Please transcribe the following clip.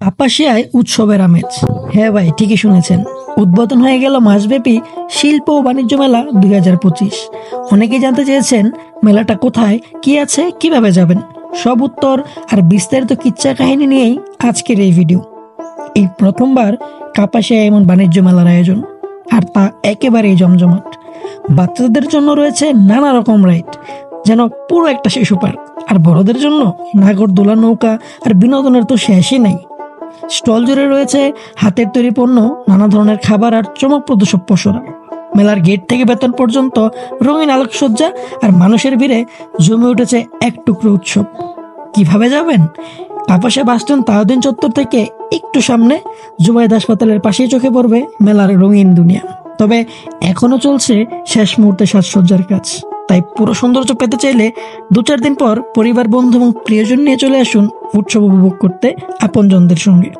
কাপাসিয়ায় উৎসবের আমেজ। হ্যাঁ ভাই, ঠিকই শুনেছেন। উদ্বোধন হয়ে গেল মাসব্যাপী শিল্প ও বাণিজ্য মেলা 2025। অনেকেই জানতে চেয়েছেন মেলাটা কোথায়, কি আছে, কিভাবে যাবেন। সব উত্তর আর বিস্তারিত কিচ্ছা কাহিনী নিয়েই আজকের এই ভিডিও। এই প্রথমবার কাপাসিয়া এমন বাণিজ্য মেলার আয়োজন, আর তা একেবারেই জমজমাট। বাচ্চাদের জন্য রয়েছে নানা রকম রাইড, যেন পুরো একটা শিশু পার্ক। আর বড়দের জন্য নাগরদোলা, নৌকা আর বিনোদনের তো শেষই নেই। স্টল জুড়ে রয়েছে হাতের তৈরি পণ্য, নানা ধরনের খাবার আর চমকপ্রদ সব পসরা। মেলার গেট থেকে বেতন পর্যন্ত রঙিন আলোকসজ্জা আর মানুষের ভিড়ে জমে উঠেছে এক টুকরো উৎসব। কিভাবে যাবেন? কাপাসিয়া বাসস্ট্যান্ড তাজউদ্দিন চত্বর থেকে একটু সামনে জুবাইদ হাসপাতালের পাশেই চোখে পড়বে মেলার রঙিন দুনিয়া। তবে এখনো চলছে শেষ মুহূর্তে সাজসজ্জার কাজ, তাই পুরো সৌন্দর্য পেতে চাইলে 2-4 দিন পর পরিবার, বন্ধু এবং প্রিয়জন নিয়ে চলে আসুন উৎসব উপভোগ করতে আপনজনদের সঙ্গে।